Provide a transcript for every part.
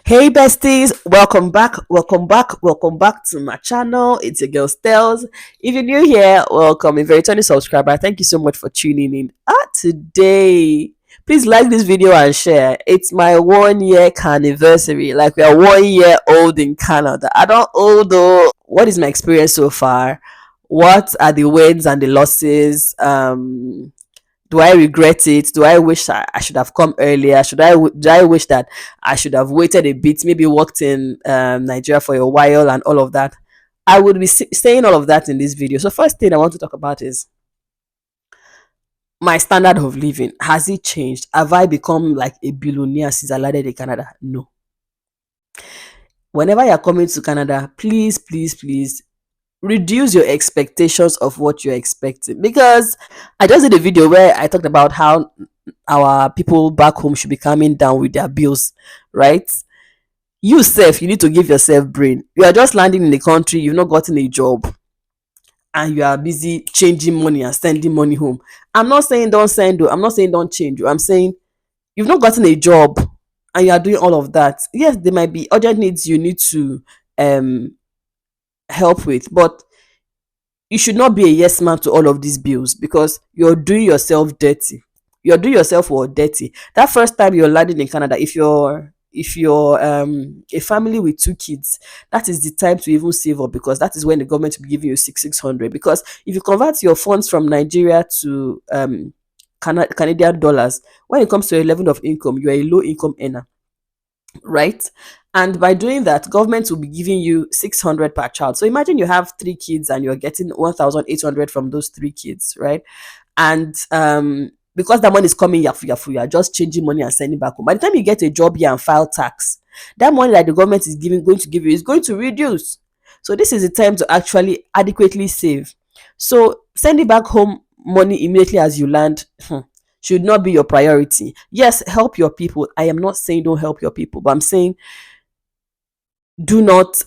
Hey besties, welcome back to my channel. It's your girl Stels. If you're new here, welcome. If you're a returning subscriber, thank you so much for tuning in. Today, please like this video and share. It's my 1 year anniversary. Like we are 1 year old in Canada. I don't old though. What is my experience so far? What are the wins and the losses? Do I regret it? Do I wish I should have come earlier? Do I wish that I should have waited a bit, maybe worked in Nigeria for a while and all of that? I would be saying all of that in this video. So first thing I want to talk about is my standard of living. Has it changed? Have I become like a billionaire since I landed in Canada? No. Whenever you're coming to Canada, please reduce your expectations of what you're expecting, because I just did a video where I talked about how our people back home should be coming down with their bills, right? You self, you need to give yourself brain. You are just landing in the country, you've not gotten a job, and you are busy changing money and sending money home. I'm not saying don't send, I'm not saying don't change. I'm saying you've not gotten a job and you are doing all of that. Yes, there might be urgent needs you need to um help with, but you should not be a yes man to all of these bills, because you're doing yourself dirty. You're doing yourself or dirty. That first time you're landing in Canada, if you're a family with 2 kids, that is the time to even save up, because that is when the government will be giving you 600. Because if you convert your funds from Nigeria to Canadian dollars, when it comes to a level of income, you are a low income earner, right? And by doing that, government will be giving you 600 per child. So imagine you have 3 kids and you're getting 1,800 from those 3 kids, right? And because that money is coming yafu yafu, you are just changing money and sending back home. By the time you get a job here and file tax, that money that the government is going to give you is going to reduce. So this is the time to actually adequately save. So sending back home money immediately as you land should not be your priority. Yes, help your people. I am not saying don't help your people, but I'm saying do not,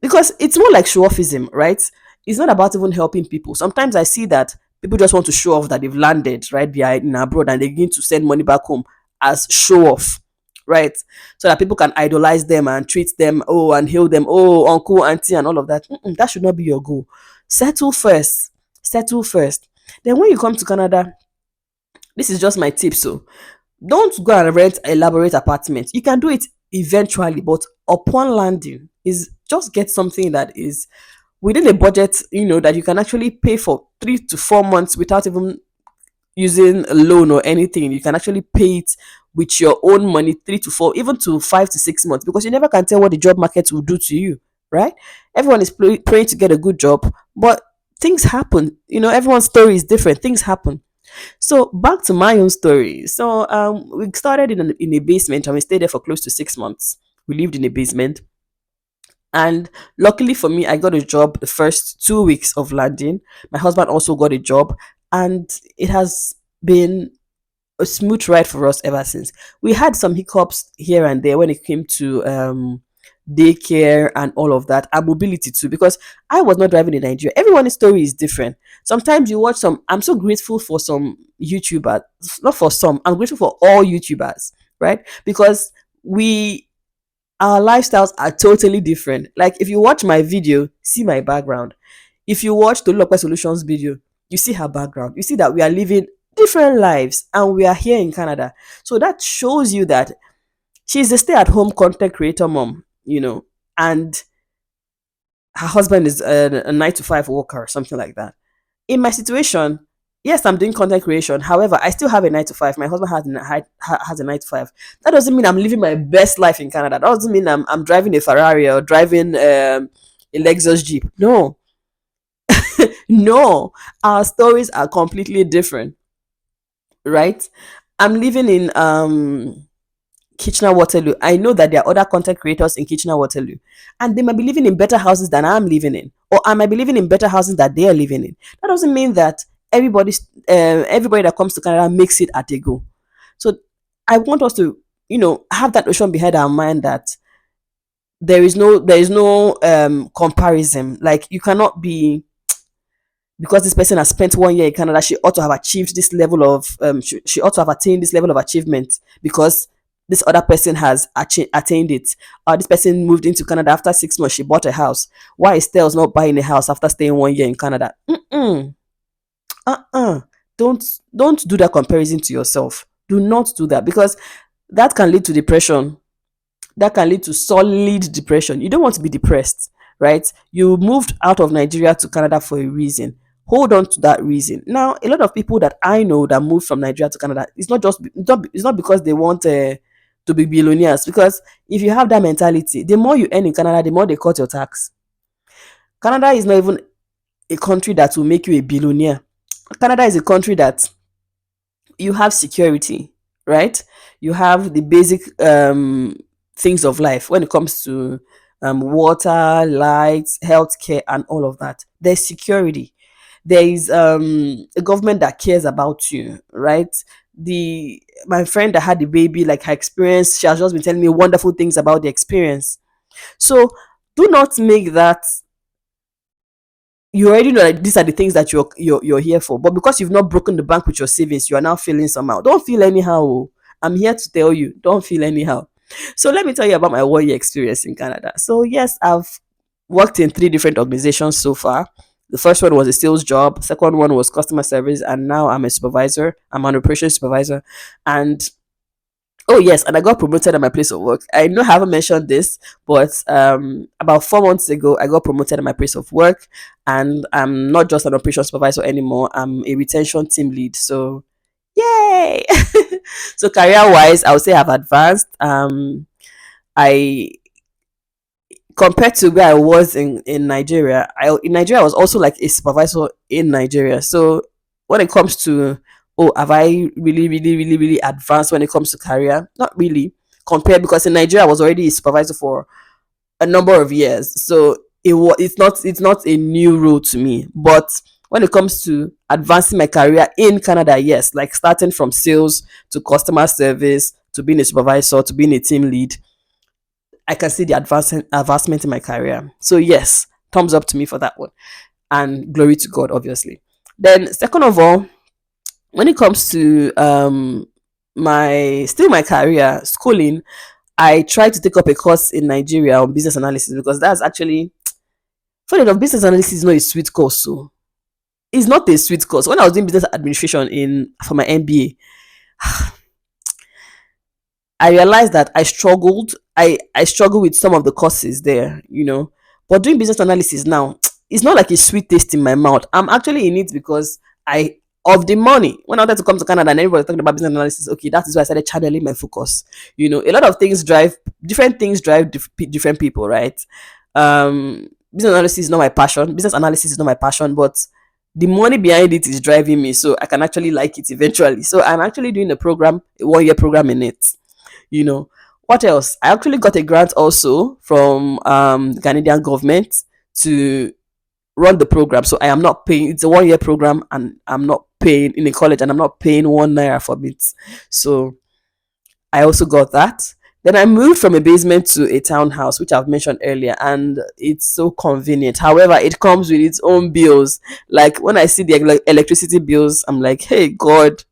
because it's more like show offism, right? It's not about even helping people. Sometimes I see that people just want to show off that they've landed right behind in abroad, and they begin to send money back home as show off, right? So that people can idolize them and treat them, oh, and hail them, oh, uncle, auntie, and all of that. That should not be your goal. Settle first. Settle first. Then when you come to Canada, this is just my tip. So don't go and rent elaborate apartments. You can do it eventually, but upon landing, is just get something that is within a budget, that you can actually pay for 3 to 4 months without even using a loan or anything. You can actually pay it with your own money, 3 to 4, even to 5 to 6 months, because you never can tell what the job market will do to you, right? Everyone is praying to get a good job, but things happen. Everyone's story is different. Things happen. So back to my own story. So we started in a basement and we stayed there for close to 6 months. We lived in a basement, and luckily for me, I got a job the first 2 weeks of landing. My husband also got a job, and it has been a smooth ride for us ever since. We had some hiccups here and there when it came to daycare and all of that, and mobility too, because I was not driving in Nigeria. Everyone's story is different. Sometimes you watch some, I'm so grateful for some YouTubers, not for some, I'm grateful for all YouTubers, right? Because we our lifestyles are totally different. Like if you watch my video, see my background. If you watch the Local Solutions video, you see her background. You see that we are living different lives and we are here in Canada. So that shows you that she's a stay-at-home content creator mom, and her husband is a 9 to 5 worker or something like that. In my situation, yes, I'm doing content creation. However, I still have a 9 to 5. My husband has a 9 to 5. That doesn't mean I'm living my best life in Canada. That doesn't mean I'm driving a Ferrari or driving a Lexus Jeep. No, no, our stories are completely different, right? I'm living in Kitchener Waterloo. I know that there are other content creators in Kitchener Waterloo, and they might be living in better houses than I'm living in, or I might be living in better houses that they are living in. That doesn't mean that everybody that comes to Canada makes it at a go. So I want us to, have that notion behind our mind that there is no comparison. Like you cannot be, because this person has spent 1 year in Canada, she ought to have achieved this level of she ought to have attained this level of achievement because this other person has attained it. This person moved into Canada after 6 months. She bought a house. Why is Stels not buying a house after staying 1 year in Canada? Mm-mm. Uh-uh. Don't don't do that comparison to yourself. Do not do that, because that can lead to depression. That can lead to solid depression. You don't want to be depressed, right? You moved out of Nigeria to Canada for a reason. Hold on to that reason. Now, a lot of people that I know that moved from Nigeria to Canada, it's not because they want to be billionaires. Because if you have that mentality, the more you earn in Canada, the more they cut your tax. Canada is not even a country that will make you a billionaire. Canada is a country that you have security, right? You have the basic things of life when it comes to water, lights, healthcare, and all of that. There's security. There is a government that cares about you, right? The My friend that had the baby, like her experience, she has just been telling me wonderful things about the experience. So do not make that, you already know that these are the things that you're here for, but because you've not broken the bank with your savings, you are now feeling somehow. Don't feel anyhow, oh. I'm here to tell you, don't feel anyhow. So let me tell you about my 1 year experience in Canada. So yes, I've worked in three different organizations so far. The first one was a sales job, second one was customer service, and now I'm a supervisor. I'm an operations supervisor. And oh yes, and I got promoted at my place of work. I know I haven't mentioned this, but about 4 months ago, I got promoted at my place of work, and I'm not just an operations supervisor anymore. I'm a retention team lead. So yay! So career wise, I would say I've advanced. I Compared to where I was in Nigeria, in Nigeria I was also like a supervisor in Nigeria. So when it comes to, oh, have I really advanced when it comes to career? Not really. Compared, because in Nigeria I was already a supervisor for a number of years. So it's not a new role to me. But when it comes to advancing my career in Canada, yes, like starting from sales to customer service to being a supervisor to being a team lead, I can see the advancement in my career. So yes, thumbs up to me for that one, and glory to God, obviously. Then second of all, when it comes to my career schooling, I tried to take up a course in Nigeria on business analysis, because that's actually, funny enough, business analysis is not a sweet course. So it's not a sweet course. When I was doing business administration in for my MBA, I realized that I struggled. I struggled with some of the courses there, you know. But doing business analysis now, it's not like a sweet taste in my mouth. I'm actually in it because I of the money. When I wanted to come to Canada and everybody was talking about business analysis, okay, that is why I started channeling my focus. You know, a lot of things drive different things drive different people, right? Business analysis is not my passion. Business analysis is not my passion, but the money behind it is driving me, so I can actually like it eventually. So I'm actually doing a 1 year program in it, you know. What else? I actually got a grant also from the Canadian government to run the program. So I am not paying. It's a 1 year program, and I'm not paying in a college, and I'm not paying 1 naira for it. So I also got that. Then I moved from a basement to a townhouse, which I've mentioned earlier, and it's so convenient. However, it comes with its own bills. Like when I see the electricity bills, I'm like, hey God,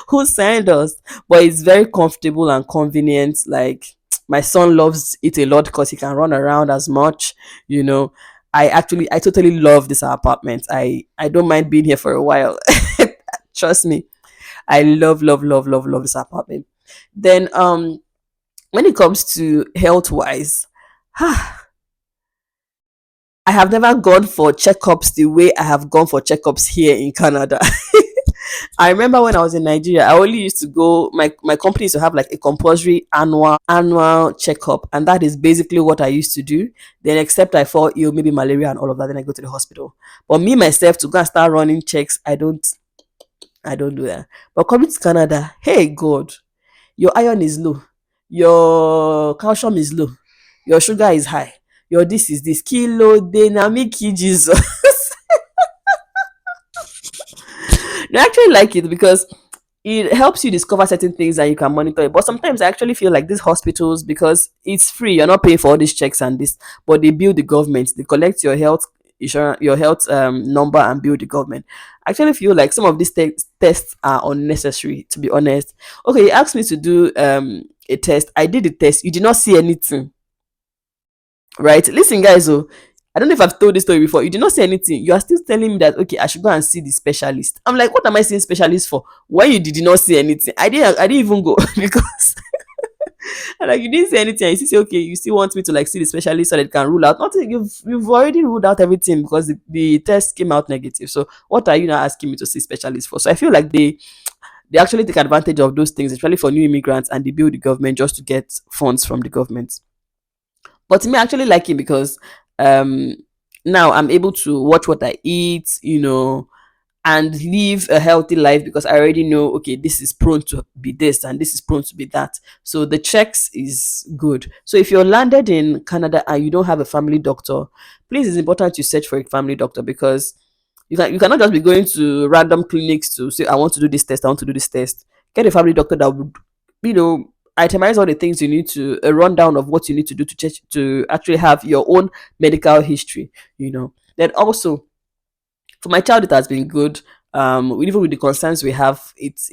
who signed us? But it's very comfortable and convenient. Like my son loves it a lot because he can run around as much, you know. I totally love this apartment. I don't mind being here for a while. Trust me. I love this apartment. Then when it comes to health wise, I have never gone for checkups the way I have gone for checkups here in Canada. I remember when I was in Nigeria, I only used to go. My company used to have like a compulsory annual checkup, and that is basically what I used to do. Then, except I fall ill, maybe malaria and all of that, then I go to the hospital. But me myself to go and start running checks, I don't do that. But coming to Canada, hey God, your iron is low, your calcium is low, your sugar is high, your this is this kilo dynamic Jesus. I actually like it because it helps you discover certain things and you can monitor it. But sometimes I actually feel like these hospitals, because it's free, you're not paying for all these checks and this, but they bill the government, they collect your health, insurance, your health number, and bill the government. I actually feel like some of these tests are unnecessary, to be honest. Okay, you asked me to do a test. I did the test. You did not see anything, right? Listen, guys. Oh, I don't know if I've told this story before. You did not see anything. You are still telling me that okay, I should go and see the specialist. I'm like, what am I seeing specialist for? When you did not see anything, I didn't even go because like you didn't say anything. And you still say okay, you still want me to like see the specialist so that it can rule out nothing. You've already ruled out everything because the test came out negative. So what are you now asking me to see specialist for? So I feel like they actually take advantage of those things, especially for new immigrants, and they bill the government just to get funds from the government. But to me, I actually like it because um now I'm able to watch what I eat, and live a healthy life because I already know okay, this is prone to be this and this is prone to be that. So the checks is good. So if you're landed in Canada and you don't have a family doctor, please, it's important to search for a family doctor because you cannot just be going to random clinics to say I want to do this test, I want to do this test. Get a family doctor that would, you know, itemize all the things you need to, a rundown of what you need to do to check, to actually have your own medical history. Then also for my child it has been good. Even with the concerns we have, it's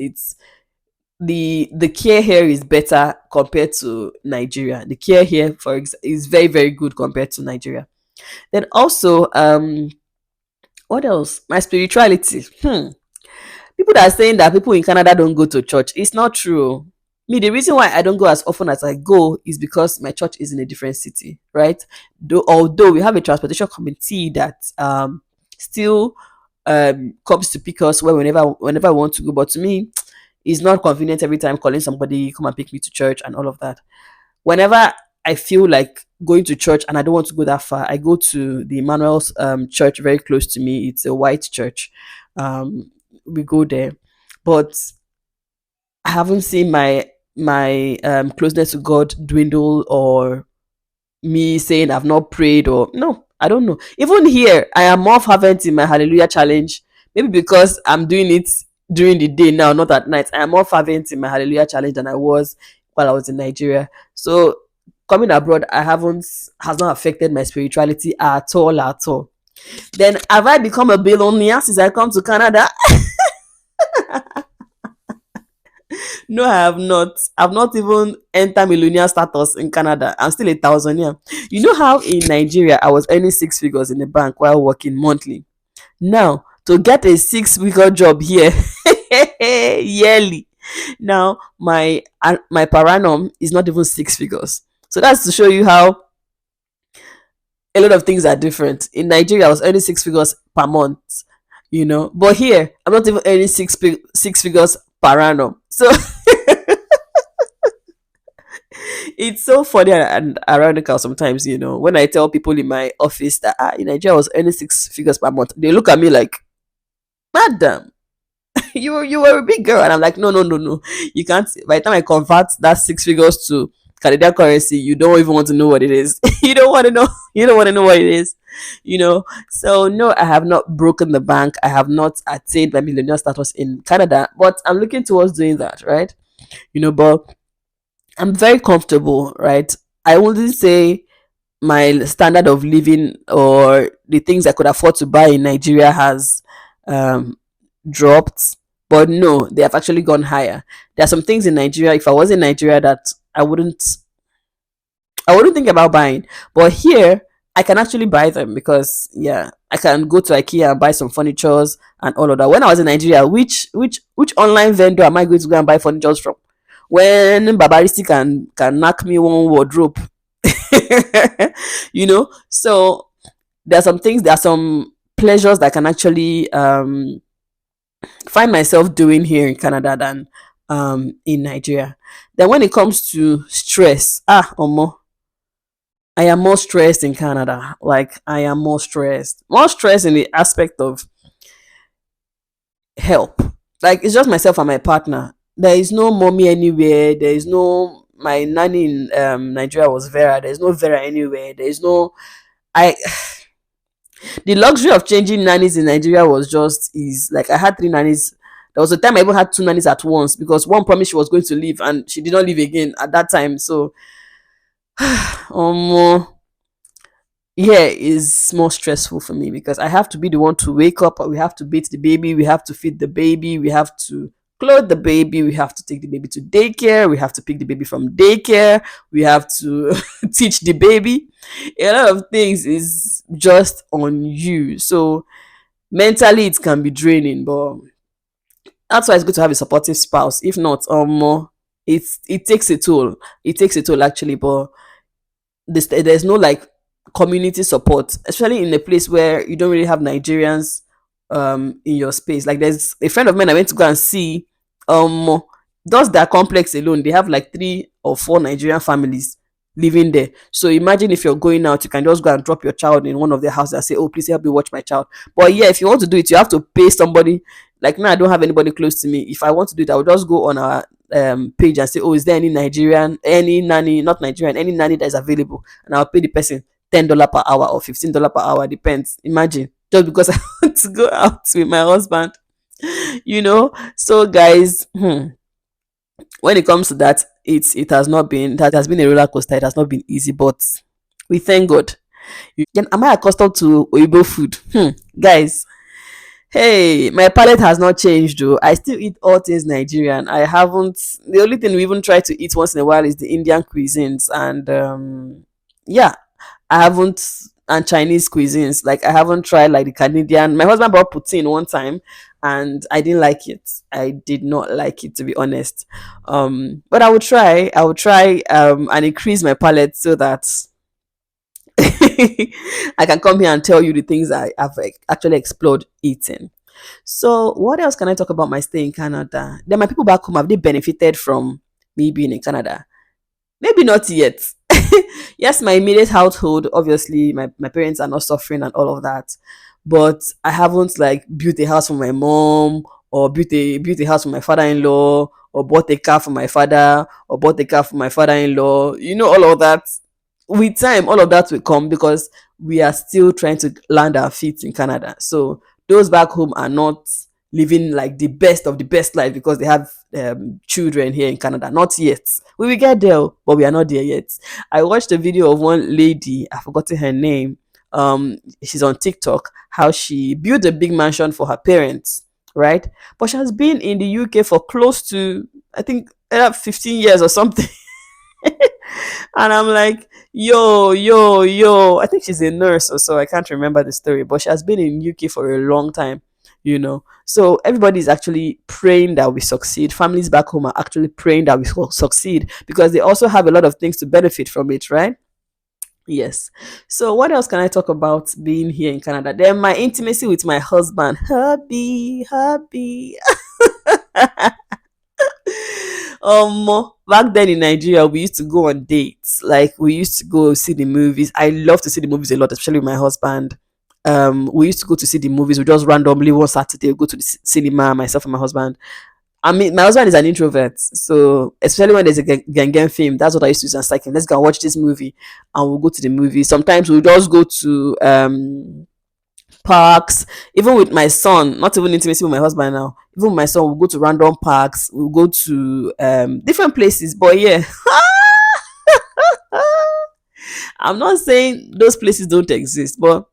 the care here is better compared to Nigeria. The care here is very, very good compared to Nigeria. Then also what else? My spirituality. People that are saying that people in Canada don't go to church, it's not true. Me, the reason why I don't go as often as I go is because my church is in a different city, right? Although we have a transportation committee that still comes to pick us whenever I want to go, but to me, it's not convenient every time calling somebody come and pick me to church and all of that. Whenever I feel like going to church and I don't want to go that far, I go to the Emmanuel's church very close to me. It's a white church. We go there, but I haven't seen my closeness to God dwindle, or me saying I've not prayed, or no, I don't know. Even here, I am more fervent in my Hallelujah challenge. Maybe because I'm doing it during the day now, not at night. I am more fervent in my Hallelujah challenge than I was while I was in Nigeria. So coming abroad, I haven't has not affected my spirituality at all, at all. Then have I become a billionaire since I come to Canada? No, I have not. I've not even entered millionaire status in Canada. I'm still a thousandaire. You know how in Nigeria I was earning six figures in the bank while working monthly. Now to get a six-figure job here yearly. Now my per annum is not even six figures. So that's to show you how a lot of things are different. In Nigeria, I was earning six figures per month, but here I'm not even earning six figures per annum. So it's so funny and ironical sometimes, when I tell people in my office that in Nigeria I was earning six figures per month, they look at me like, Madam, you were a big girl. And I'm like, no, no, no, no. You can't. By the time I convert that six figures to Canadian currency, you don't even want to know what it is. You don't want to know. You don't want to know what it is. So no, I have not broken the bank. I have not attained my millionaire status in Canada, but I'm looking towards doing that, right? But I'm very comfortable, right? I wouldn't say my standard of living or the things I could afford to buy in Nigeria has um, dropped, but no, they have actually gone higher. There are some things in Nigeria. If I was in Nigeria, that I wouldn't think about buying, but here I can actually buy them because yeah, I can go to IKEA and buy some furnitures and all of that. When I was in Nigeria, which online vendor am I going to go and buy furnitures from? When Babaristi can knock me one wardrobe, So there are some pleasures that I can actually find myself doing here in Canada than in Nigeria. Then when it comes to stress, omo, I am more stressed in Canada. Like I am more stressed in the aspect of help. Like it's just myself and my partner. There is no mommy anywhere. There is no my nanny in Nigeria was Vera. There is no Vera anywhere. There is no I the luxury of changing nannies in Nigeria was just is like I had three nannies. There was a time I even had two nannies at once because one promised she was going to leave and she did not leave again at that time. So, um, here is more stressful for me because I have to be the one to wake up. We have to bathe the baby. We have to feed the baby. We have to clothe the baby. We have to take the baby to daycare. We have to pick the baby from daycare. We have to teach the baby. A lot of things is just on you. So mentally, it can be draining, but that's why it's good to have a supportive spouse. If not, it takes a toll. It takes a toll actually, but there's no like community support, especially in a place where you don't really have Nigerians in your space. Like there's a friend of mine I went to go and see, um just their complex alone, they have like 3 or 4 Nigerian families living there. So imagine if you're going out, you can just go and drop your child in one of their houses and say, oh, please help me watch my child. But yeah, if you want to do it, you have to pay somebody. Like now I don't have anybody close to me. If I want to do it, I will just go on our page and say, oh, is there any Nigerian, any nanny, not Nigerian, any nanny that is available, and I'll pay the person $10 per hour or $15 per hour, depends. Imagine, just because I want to go out with my husband, you know. So guys, when it comes to that, it has not been, that has been a roller coaster. It has not been easy, but we thank God. Then am I accustomed to Oyibo food? Guys, hey, my palate has not changed though. I still eat all things Nigerian. I haven't. The only thing we even try to eat once in a while is the Indian cuisines, and yeah, I haven't, and Chinese cuisines. Like I haven't tried like the Canadian. My husband brought poutine one time, and I didn't like it. I did not like it, to be honest. But I would try. I would try and increase my palate so that I can come here and tell you the things I have actually explored eating. So, what else can I talk about my stay in Canada? Then, my people back home, have they benefited from me being in Canada? Maybe not yet. Yes, my immediate household, obviously, my parents are not suffering and all of that. But I haven't like built a house for my mom, or built a house for my father-in-law, or bought a car for my father, or bought a car for my father-in-law. You know, all of that. With time, all of that will come because we are still trying to land our feet in Canada. So those back home are not living like the best of the best life because they have children here in Canada. Not yet. We will get there, but we are not there yet. I watched a video of one lady, I've forgotten her name. She's on TikTok, how she built a big mansion for her parents, right? But she has been in the UK for close to, I think, 15 years or something. And I'm like, yo. I think she's a nurse or so. I can't remember the story, but she has been in UK for a long time, you know. So everybody is actually praying that we succeed. Families back home are actually praying that we succeed because they also have a lot of things to benefit from it, right? Yes. So what else can I talk about being here in Canada? Then my intimacy with my husband, hubby. Back then in Nigeria, we used to go on dates. Like we used to go see the movies. I love to see the movies a lot, especially with my husband. We used to go to see the movies. We just randomly one Saturday go to the cinema, myself and my husband. I mean, my husband is an introvert, so especially when there's a gang film, that's what I used to do. And like, let's go and watch this movie, and we'll go to the movie. Sometimes we'll just go to parks, even with my son, not even intimacy with my husband now, even with my son, we'll go to random parks, we'll go to different places. But yeah, I'm not saying those places don't exist, but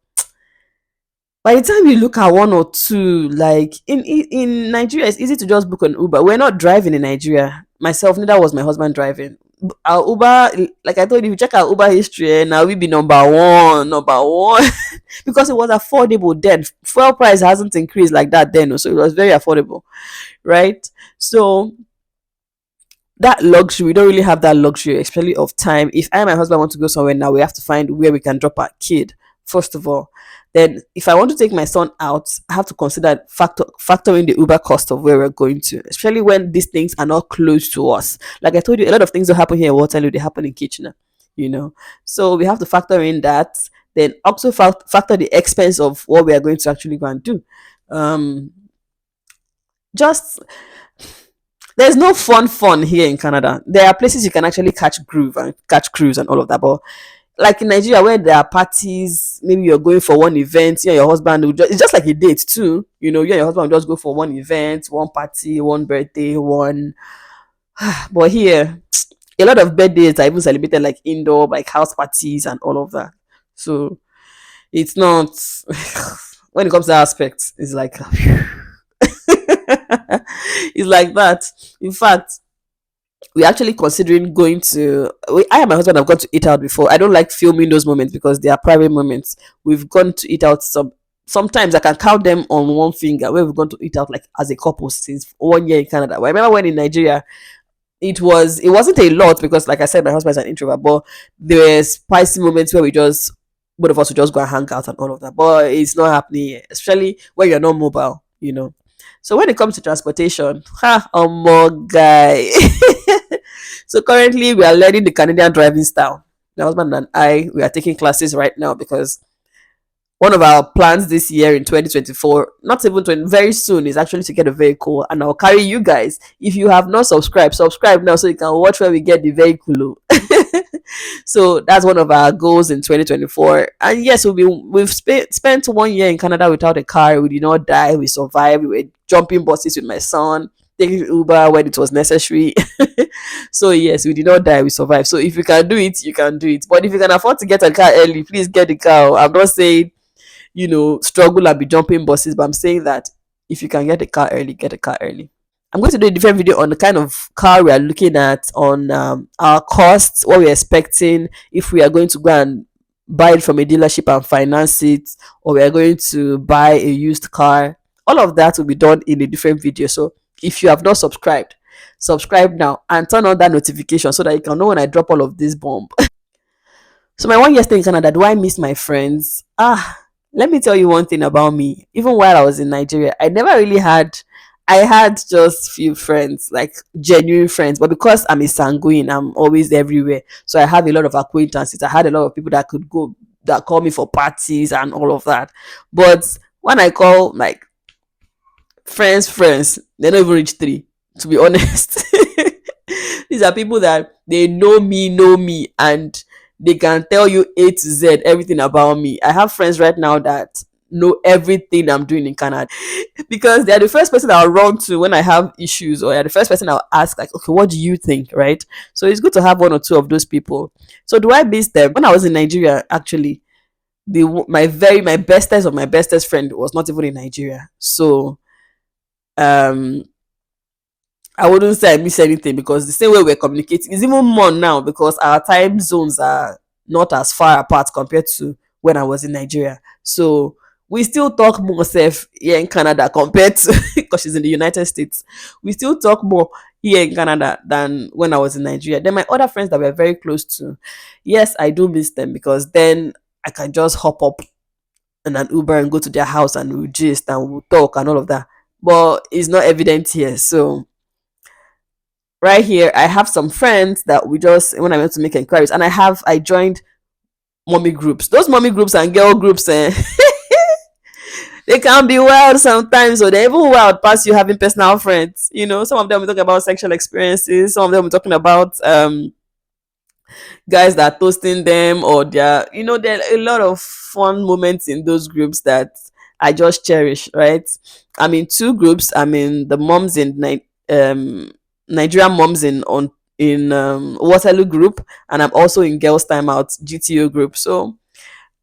by the time you look at one or two, like in Nigeria, it's easy to just book an Uber. We're not driving in Nigeria. Myself, neither was my husband driving. Our Uber, like I told you, if you check our Uber history, now we be number one, because it was affordable then. Fuel price hasn't increased like that then, so it was very affordable, right? So that luxury, we don't really have that luxury, especially of time. If I and my husband want to go somewhere now, we have to find where we can drop our kid first of all. Then if I want to take my son out, I have to consider factor in the Uber cost of where we're going to, especially when these things are not close to us. Like I told you, a lot of things don't happen here in Waterloo, they happen in Kitchener, you know. So we have to factor in that. Then also factor the expense of what we are going to actually go and do. um just There's no fun here in Canada. There are places you can actually catch groove and catch cruise and all of that, but like in Nigeria where there are parties, maybe you're going for one event, you and your husband will it's just like a date too. You know, you and your husband will just go for one event, one party, one birthday, one. But here, a lot of birthdays are even celebrated like indoor, like house parties and all of that. So It's not when it comes to that aspect, it's like it's like that. In fact, we're actually considering going to I and my husband have gone to eat out before. I don't like filming those moments because they are private moments. We've gone to eat out sometimes I can count them on one finger where we've gone to eat out like as a couple since 1 year in Canada. But I remember when in Nigeria it wasn't a lot because like I said my husband's an introvert, but there were spicy moments where we just both of us would just go and hang out and all of that. But it's not happening yet, especially when you're not mobile. So when it comes to transportation, more guy. So currently we are learning the Canadian driving style. My husband and I we are taking classes right now because one of our plans this year in 2024, not even 20, very soon, is actually to get a vehicle, and I'll carry you guys. If you have not subscribed, subscribe now so you can watch where we get the vehicle. So that's one of our goals in 2024. And yes, we've spent 1 year in Canada without a car. We did not die. We survived. We were jumping buses with my son, taking Uber when it was necessary. So yes, we did not die. We survived. So if you can do it, you can do it. But if you can afford to get a car early, please get the car. I'm not saying struggle and be jumping buses. But I'm saying that if you can get a car early, get a car early. I'm going to do a different video on the kind of car we are looking at, on our costs, what we're expecting, if we are going to go and buy it from a dealership and finance it, or we are going to buy a used car. All of that will be done in a different video. So if you have not subscribed, subscribe now and turn on that notification so that you can know when I drop all of this bomb. So my 1 year stay in Canada, do I miss my friends? Let me tell you one thing about me. Even while I was in Nigeria, I had just few friends, like genuine friends. But because I'm a sanguine, I'm always everywhere. So I have a lot of acquaintances. I had a lot of people that call me for parties and all of that. But when I call like friends, they don't even reach three, to be honest. These are people that they know me, and they can tell you A to Z everything about me. I have friends right now that know everything I'm doing in Canada because they're the first person I'll run to when I have issues, or they're the first person I'll ask, like, okay, what do you think, right? So it's good to have one or two of those people. So do I miss them? When I was in Nigeria, actually, my bestest of my bestest friend was not even in Nigeria. So um I wouldn't say I miss anything because the same way we're communicating is even more now because our time zones are not as far apart compared to when I was in Nigeria. So we still talk more safe here in Canada compared to because she's in the United States. We still talk more here in Canada than when I was in Nigeria. Then my other friends that we're very close to, yes, I do miss them because then I can just hop up in an Uber and go to their house and we'll gist and we'll talk and all of that. But it's not evident here. So right here I have some friends that we just when I went to make inquiries, and I joined mommy groups. Those mommy groups and girl groups, they can be wild sometimes, or they even wild past you having personal friends. Some of them we talk about sexual experiences, some of them we're talking about guys that are toasting them, or there are a lot of fun moments in those groups that I just cherish, right? I'm in two groups. I'm in the moms in Nigerian moms in Waterloo group, and I'm also in Girls Time Out GTO group. So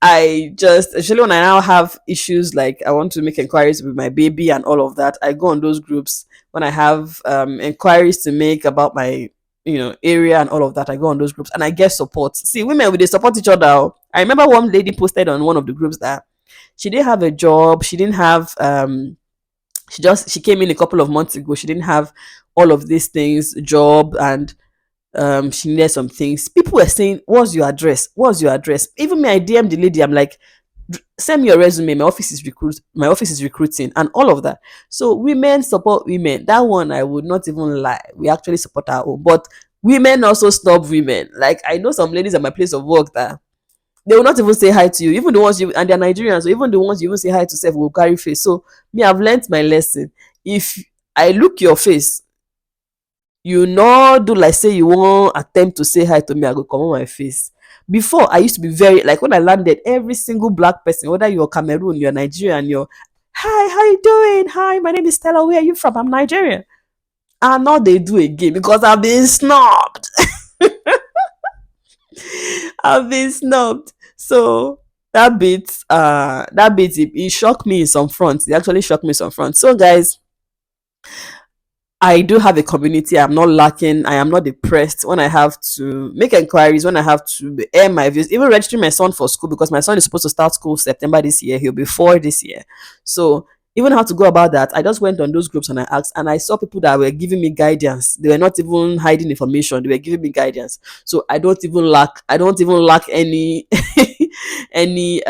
I just actually when I now have issues like I want to make inquiries with my baby and all of that, I go on those groups. When I have inquiries to make about my area and all of that, I go on those groups and I get support. See, women they support each other. Oh. I remember one lady posted on one of the groups that she didn't have a job, she didn't have she came in a couple of months ago, she didn't have all of these things, job, and she needed some things. People were saying, what's your address? Even me, I DM the lady, I'm like, send me your resume, my office is recruiting and all of that. So women support women. That one I would not even lie, we actually support our own. But women also stop women. Like I know some ladies at my place of work that they will not even say hi to you, even the ones you and they're Nigerians, so even the ones you even say hi to self will carry face. So me, I've learned my lesson. If I look your face, you no do like say you won't attempt to say hi to me, I go come on my face. Before I used to be very like when I landed, every single black person, whether you're Cameroon, you're Nigerian, you're hi, how you doing? Hi, my name is Stella. Where are you from? I'm Nigerian. And now they do again because I've been snubbed. I've been snubbed. So that bit it shocked me in some fronts. It actually shocked me in some fronts. So guys, I do have a community. I'm not lacking. I am not depressed when I have to make inquiries, when I have to air my views, even registering my son for school because my son is supposed to start school September this year. He'll be 4 this year. So even how to go about that, I just went on those groups and I asked, and I saw people that were giving me guidance. They were not even hiding information. They were giving me guidance. So I don't even lack any any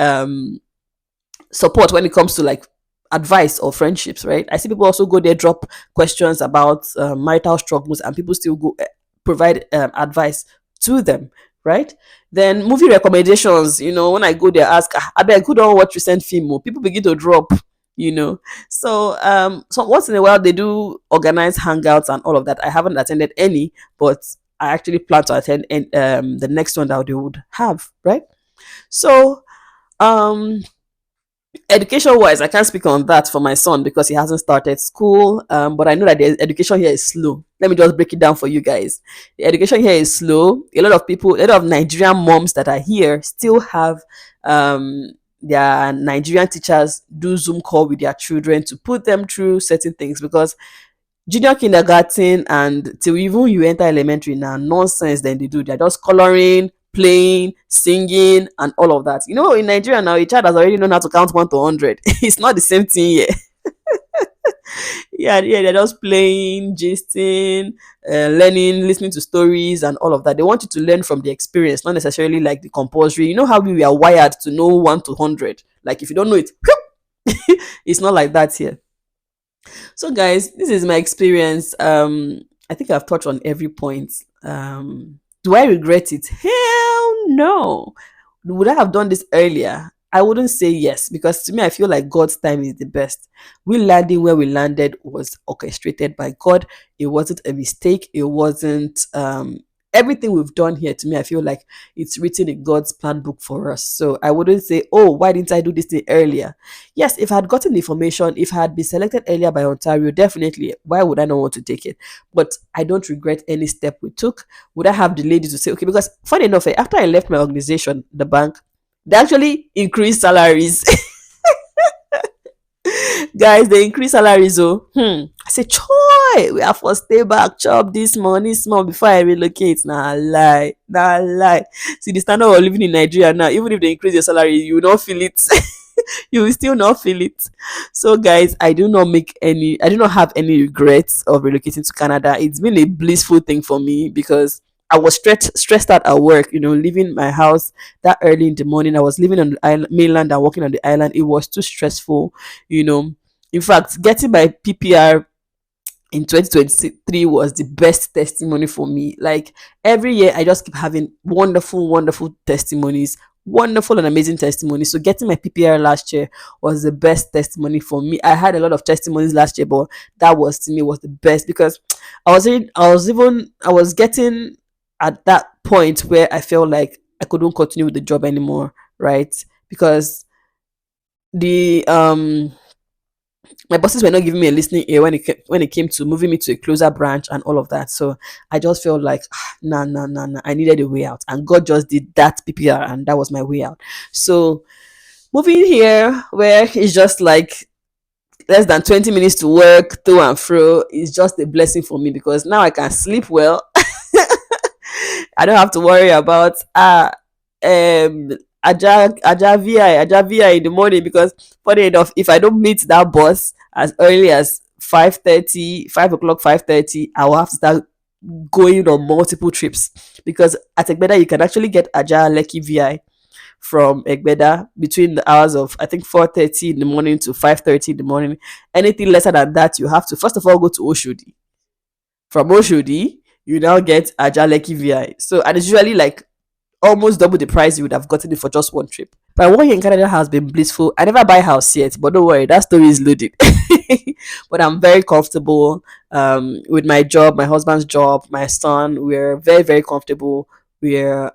support when it comes to like advice or friendships, right? I see people also go there, drop questions about marital struggles, and people still go provide advice to them, right? Then movie recommendations, when I go there, ask, I beg, who don't watch recent film? Oh?" People begin to drop, you know. So once in a while they do organize hangouts and all of that. I haven't attended any, but I actually plan to attend the next one that they would have, right? So um education wise, I can't speak on that for my son because he hasn't started school, but I know that the education here is slow. Let me just break it down for you guys. The education here is slow. A lot of Nigerian moms that are here still have their Nigerian teachers do Zoom call with their children to put them through certain things, because junior kindergarten and till even you enter elementary now, nonsense then they do. They're just coloring, playing, singing, and all of that. In Nigeria now, a child has already known how to count 1 to 100. It's not the same thing here. Yeah, they're just playing, gisting, learning, listening to stories, and all of that. They want you to learn from the experience, not necessarily like the compulsory. You know how we are wired to know 1 to 100. Like if you don't know it, it's not like that here. So, guys, this is my experience. I think I've touched on every point. Do I regret it? Hell no. Would I have done this earlier? I wouldn't say yes, because to me, I feel like God's time is the best. We landing where we landed was orchestrated by God. It wasn't a mistake. It wasn't everything we've done here. To me, I feel like it's written in God's plan book for us. So I wouldn't say, oh, why didn't I do this thing earlier? Yes, if I had gotten the information, if I had been selected earlier by Ontario, definitely, why would I not want to take it? But I don't regret any step we took. Would I have delayed it to say, okay, because funny enough, after I left my organization, the bank, they actually increased salaries. Guys, they increase salaries. Oh, I say, Choi, we have to stay back, chop this money small before I relocate. Nah, lie, nah, lie. See, the standard of living in Nigeria now, even if they increase your salary, you will not feel it. You will still not feel it. So, guys, I do not have any regrets of relocating to Canada. It's been a blissful thing for me because I was stressed out at work, leaving my house that early in the morning. I was living on the mainland and working on the island. It was too stressful, you know. In fact, getting my PPR in 2023 was the best testimony for me. Like every year, I just keep having wonderful, wonderful testimonies, wonderful and amazing testimonies. So getting my PPR last year was the best testimony for me. I had a lot of testimonies last year, but that was to me was the best because I was getting at that point where I felt like I couldn't continue with the job anymore, right? Because the my bosses were not giving me a listening ear when it came to moving me to a closer branch and all of that. So I just felt like nah, nah, nah, nah. I needed a way out, and God just did that PPR, and that was my way out. So moving here, where it's just like less than 20 minutes to work to and fro, is just a blessing for me because now I can sleep well. I don't have to worry about Aja VI in the morning because funny enough, if I don't meet that boss as early as 5:30, 5 o'clock, 5:30, I will have to start going on multiple trips because at Egbeda you can actually get Aja Lekki VI from Egbeda between the hours of I think 4:30 in the morning to 5:30 in the morning. Anything lesser than that, you have to first of all go to Oshodi. From Oshodi, you now get Aja Lekki VI. So and it's usually like almost double the price you would have gotten it for just one trip. My work in Canada has been blissful. I never buy a house yet, but don't worry, that story is loaded. But I'm very comfortable with my job, my husband's job, my son. We're very, very comfortable. We're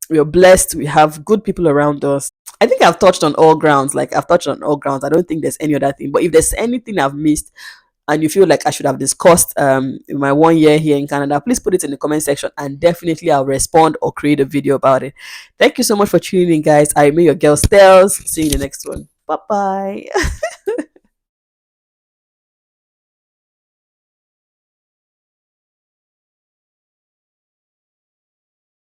blessed. We have good people around us. I think I've touched on all grounds. Like I've touched on all grounds. I don't think there's any other thing. But if there's anything I've missed, and you feel like I should have discussed in my 1 year here in Canada, please put it in the comment section and definitely I'll respond or create a video about it. Thank you so much for tuning in, guys. I remain your girl Stels. See you in the next one. Bye bye.